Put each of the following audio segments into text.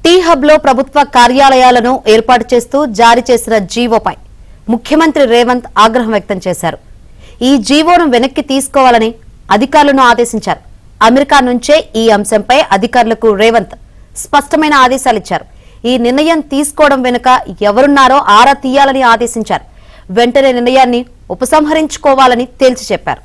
Tea hub లో ప్రభుత్వ కార్యాలయాలను ఏర్పాటు చేస్తూ జారీ చేసిన జీవోపై ముఖ్యమంత్రి రేవంత్ ఆగ్రహం వ్యక్తం చేశారు. ఈ జీవోను వెనక్కి తీసుకోవాలని అధికారులను ఆదేశించారు. అమెరికా నుంచే ఈ అంశంపై అధికారులకు రేవంత్ స్పష్టమైన ఆదేశాలిచ్చారు. ఈ నిర్ణయం తీసుకోవడం వెనుక ఎవరున్నారో ఆరా తీయాలని ఆదేశించారు. వెంటనే నిర్ణయాన్ని ఉపసంహరించుకోవాలని తేల్చి చెప్పారు.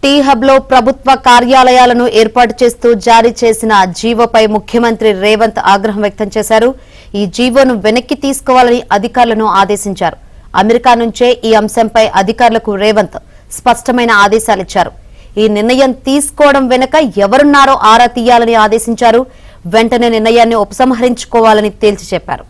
టీ హబ్ లో ప్రభుత్వ కార్యాలయాలను ఏర్పాటు చేస్తూ జారీ చేసిన జీవోపై ముఖ్యమంత్రి రేవంత్ ఆగ్రహం వ్యక్తం చేశారు. ఈ జీవోను వెనక్కి తీసుకోవాలని అధికారులను ఆదేశించారు. అమెరికా నుంచే ఈ అంశంపై అధికారులకు రేవంత్ స్పష్టమైన ఆదేశాలిచ్చారు. ఈ నిర్ణయం తీసుకోవడం వెనుక ఎవరున్నారో ఆరా తీయాలని ఆదేశించారు. వెంటనే నిర్ణయాన్ని ఉపసంహరించుకోవాలని తేల్చి చెప్పారు.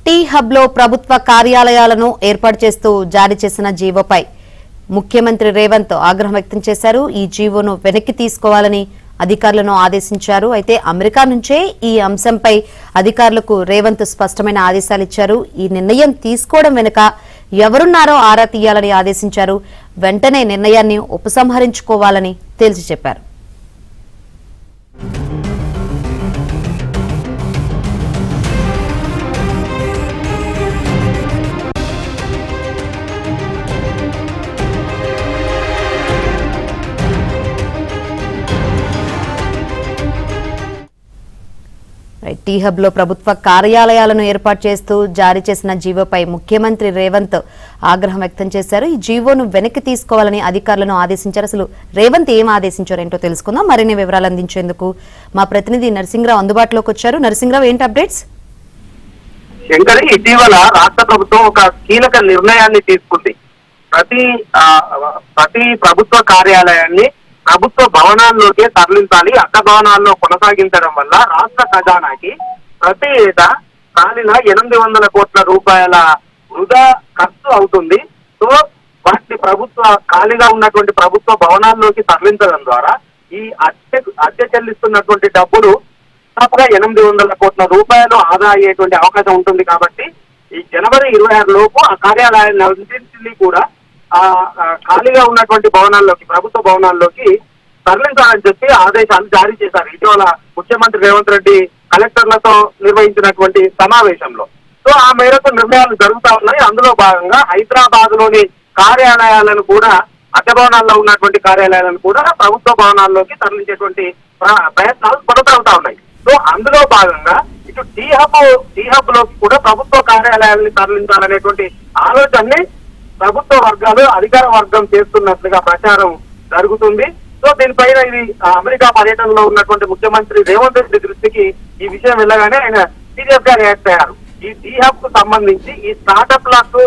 టీ హబ్ లో ప్రభుత్వ కార్యాలయాలను ఏర్పాటు చేస్తూ జారీ చేసిన జీవోపై ముఖ్యమంత్రి రేవంత్ ఆగ్రహం వ్యక్తం చేశారు. ఈ జీవోను వెనక్కి తీసుకోవాలని అధికారులను ఆదేశించారు. అయితే అమెరికా నుంచే ఈ అంశంపై అధికారులకు రేవంత్ స్పష్టమైన ఆదేశాలిచ్చారు. ఈ నిర్ణయం తీసుకోవడం వెనుక ఎవరున్నారో ఆరా తీయాలని ఆదేశించారు. వెంటనే నిర్ణయాన్ని ఉపసంహరించుకోవాలని తేల్చి చెప్పారు. టీ హబ్ లో ప్రభుత్వ కార్యాలయాలను ఏర్పాటు చేస్తూ జారీ చేసిన జీవోపై ముఖ్యమంత్రి రేవంత్ ఆగ్రహం వ్యక్తం చేశారు. ఈ జీవోను వెనక్కి తీసుకోవాలని అధికారులను ఆదేశించారు. అసలు రేవంత్ ఏం ఆదేశించారు ఏంటో తెలుసుకుందాం. మరిన్ని వివరాలు అందించేందుకు మా ప్రతినిధి నరసింహరావు అందుబాటులోకి వచ్చారు. నరసింహరావు, ఏంటి అప్డేట్స్? శంకరి, ఇటీవల రాష్ట్ర ప్రభుత్వం ఒక కీలక నిర్ణయాన్ని తీసుకుంది. ప్రతి ప్రభుత్వ కార్యాలయాన్ని ప్రభుత్వ భవనాల్లోకే తరలించాలి. అక్క భవనాల్లో కొనసాగించడం వల్ల రాష్ట్ర ఖజానాకి ప్రతి ఏటా కాలిన 800 కోట్ల రూపాయల వృధా ఖర్చు అవుతుంది. సో వాటిని ఖాళీగా ఉన్నటువంటి ప్రభుత్వ భవనాల్లోకి తరలించడం ద్వారా ఈ అద్దె చెల్లిస్తున్నటువంటి డబ్బులు దాదాపుగా 800 కోట్ల రూపాయలు ఆదా అయ్యేటువంటి అవకాశం ఉంటుంది. కాబట్టి ఈ జనవరి 26 లోపు ఆ కార్యాలయాలన్నింటినీ కూడా ఖాళీగా ఉన్నటువంటి భవనాల్లోకి, ప్రభుత్వ భవనాల్లోకి తరలించాలని చెప్పి ఆదేశాలు జారీ చేశారు. ఇటీవల ముఖ్యమంత్రి రేవంత్ రెడ్డి కలెక్టర్లతో నిర్వహించినటువంటి సమావేశంలో. సో ఆ మేరకు నిర్ణయాలు జరుగుతా ఉన్నాయి. అందులో భాగంగా హైదరాబాద్ లోని కార్యాలయాలను కూడా, అద్దె భవనాల్లో ఉన్నటువంటి కార్యాలయాలను కూడా ప్రభుత్వ భవనాల్లోకి తరలించేటువంటి ప్రయత్నాలు కొనసాగుతా ఉన్నాయి. సో అందులో భాగంగా ఇటు టీ హబ్ లోకి కూడా ప్రభుత్వ కార్యాలయాలని తరలించాలనేటువంటి ఆలోచనని ప్రభుత్వ వర్గాలు, అధికార వర్గం చేస్తున్నట్లుగా ప్రచారం జరుగుతుంది. సో దీనిపైన ఇది అమెరికా పర్యటనలో ఉన్నటువంటి ముఖ్యమంత్రి రేవంత్ రెడ్డి దృష్టికి ఈ విషయం వెళ్ళగానే ఆయన సీరియస్ గా రియాక్ట్ అయ్యారు. ఈ టీ హబ్ కు సంబంధించి ఈ స్టార్టప్ లకు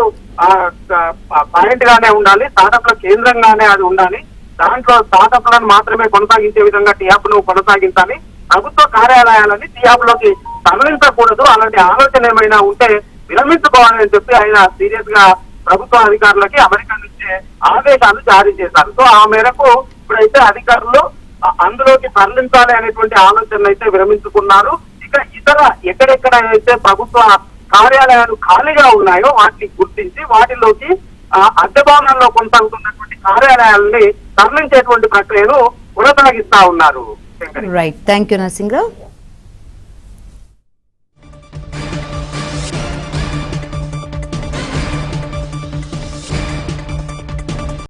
పాయింట్ గానే ఉండాలి, స్టార్టప్ ల కేంద్రంగానే అది ఉండాలి. దాంట్లో స్టార్టప్ లను మాత్రమే కొనసాగించే విధంగా టీ హబ్ ను కొనసాగించాలి. ప్రభుత్వ కార్యాలయాలని టీ హబ్ లోకి తరలించకూడదు. అలాంటి ఆలోచన ఏమైనా ఉంటే విరమించుకోవాలని చెప్పి ఆయన సీరియస్ గా ప్రభుత్వ అధికారులకి అమెరికా నుంచే ఆదేశాలు జారీ చేశారు. సో ఆ మేరకు ఇప్పుడైతే అధికారులు అందులోకి తరలించాలి అనేటువంటి ఆలోచనలు అయితే విరమించుకున్నారు. ఇక ఇతర ఎక్కడెక్కడ అయితే ప్రభుత్వ కార్యాలయాలు ఖాళీగా ఉన్నాయో వాటిని గుర్తించి వాటిలోకి అద్దె భవనాల్లో కొనసాగుతున్నటువంటి కార్యాలయాలని తరలించేటువంటి ప్రక్రియను కొనసాగిస్తా ఉన్నారు. Right, thank you Narasimharao.